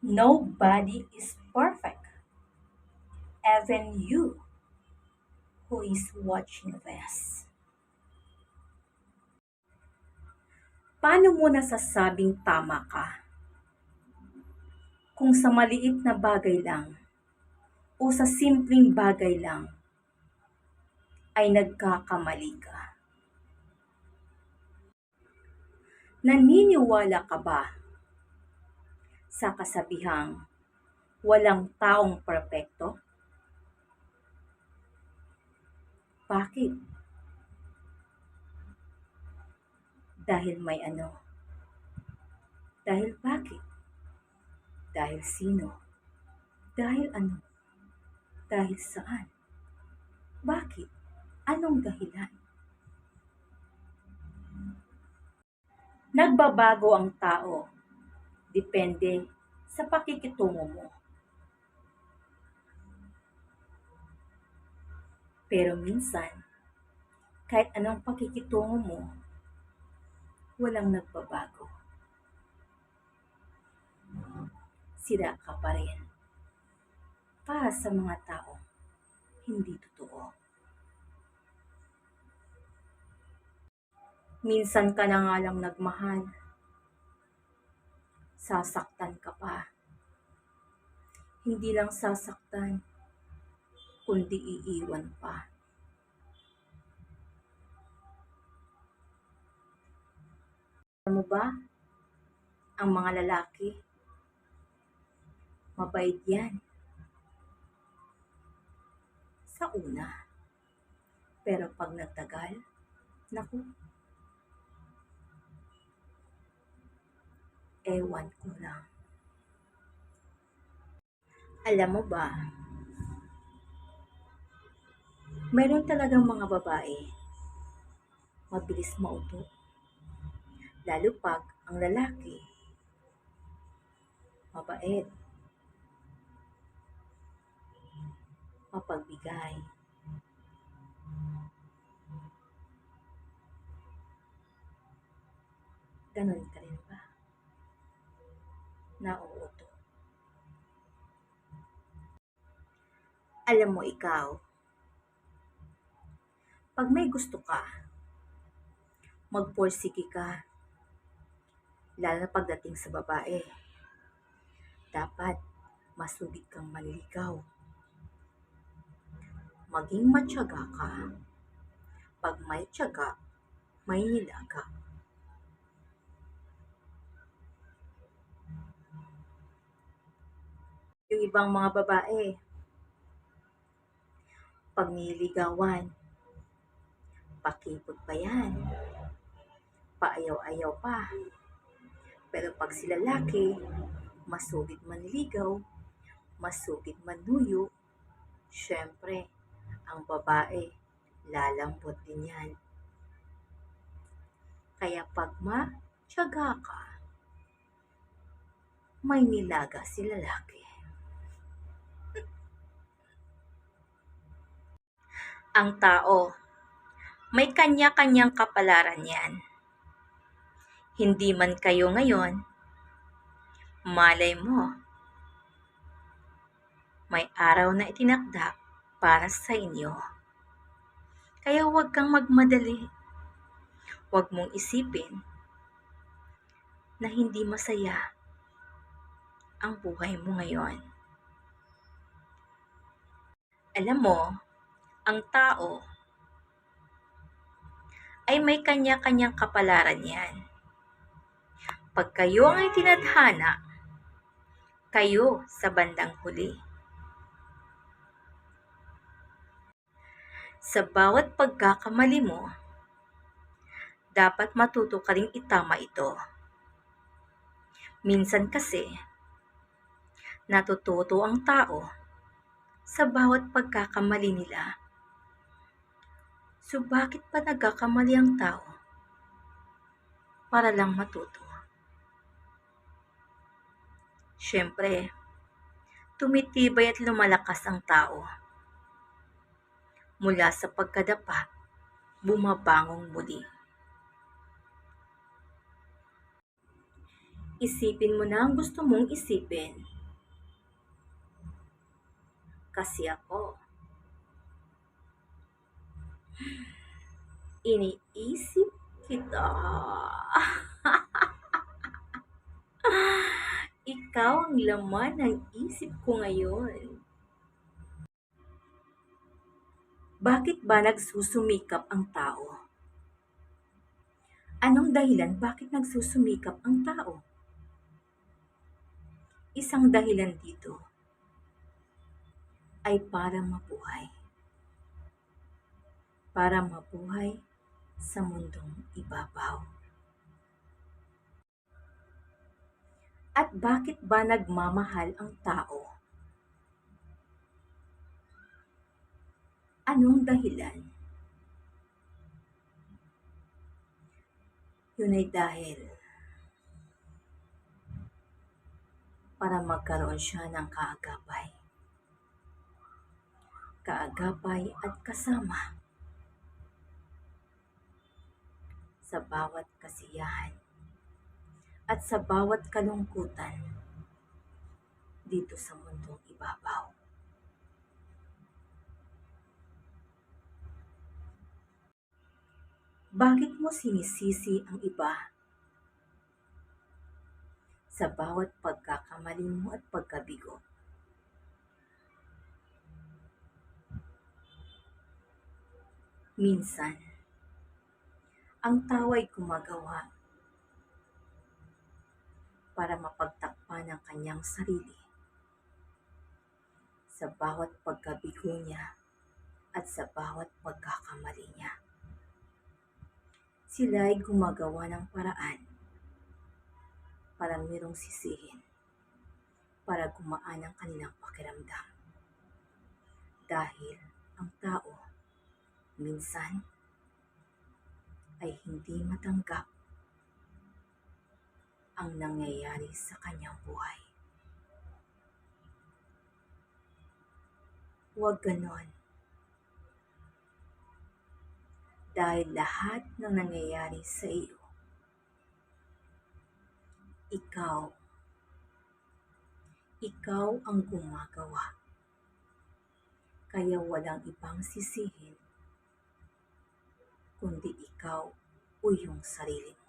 Nobody is perfect, even you who is watching this. Paano mo nasasabing tama ka kung sa maliit na bagay lang o sa simpleng bagay lang ay nagkakamali ka? Naniniwala ka ba sa kasabihang walang taong perpekto? Bakit? Dahil may ano? Dahil bakit? Dahil sino? Dahil ano? Dahil saan? Bakit? Anong dahilan? Nagbabago ang tao. Depende sa pakikitungo mo. Pero minsan, kahit anong pakikitungo mo, walang nagbabago. Sira ka pa rin. Para sa mga tao, hindi totoo. Minsan ka na nga lang nagmahal. Sasaktan ka pa. Hindi lang sasaktan, kundi iiwan pa. Alam mo ba, ang mga lalaki, mabait yan. Sa una. Pero pag nagtagal, naku, ewan ko lang. Alam mo ba, meron talagang mga babae, mabilis mauto. Lalo pag ang lalaki, mabait, mapagbigay. Ganon ka rin ba? Nauuto. Alam mo ikaw, pag may gusto ka, magporsige ka, lalo na pagdating sa babae. Dapat masugid kang manligaw. Maging matyaga ka. Pag may tiyaga, may nilaga. Yung ibang mga babae, pag nililigawan, pakipot pa yan, paayaw-ayaw pa. Pero pag si lalaki, masugid manligaw, masugid manuyo, syempre, ang babae, lalambot din yan. Kaya pag matyaga ka, may nilaga si lalaki. Ang tao, may kanya-kanyang kapalaran yan. Hindi man kayo ngayon, malay mo, may araw na itinakda para sa inyo. Kaya huwag kang magmadali. Huwag mong isipin na hindi masaya ang buhay mo ngayon. Alam mo, ang tao ay may kanya-kanyang kapalaran yan. Pag kayo ang itinadhana, kayo sa bandang huli. Sa bawat pagkakamali mo, dapat matuto ka ring itama ito. Minsan kasi, natututo ang tao sa bawat pagkakamali nila. So bakit pa nagkakamali ang tao? Para lang matuto. Siyempre, tumitibay at lumalakas ang tao. Mula sa pagkadapa, bumabangong muli. Isipin mo na ang gusto mong isipin. Kasi ako, iniisip kita. Ikaw ang laman ng isip ko ngayon. Bakit ba nagsusumikap ang tao? Anong dahilan bakit nagsusumikap ang tao? Isang dahilan dito ay para mabuhay. Para mabuhay sa mundong ibabaw. At bakit ba nagmamahal ang tao? Anong dahilan? Yun ay dahil para magkaroon siya ng kaagapay. Kaagapay at kasama sa bawat kasiyahan at sa bawat kalungkutan dito sa mundong ibabaw. Bakit mo sinisisi ang iba sa bawat pagkakamali mo at pagkabigo? Minsan, ang tao ay gumagawa para mapagtakpan ang kanyang sarili sa bawat pagkabigo niya at sa bawat pagkakamali niya. Sila ay gumagawa ng paraan para merong sisihin, para gumaan ang kanilang pakiramdam. Dahil ang tao minsan ay hindi matanggap ang nangyayari sa kanyang buhay. Huwag ganon. Dahil lahat ng nangyayari sa iyo, ikaw ang gumagawa. Kaya walang ibang sisihin, kundi ikaw o iyong sarili mo.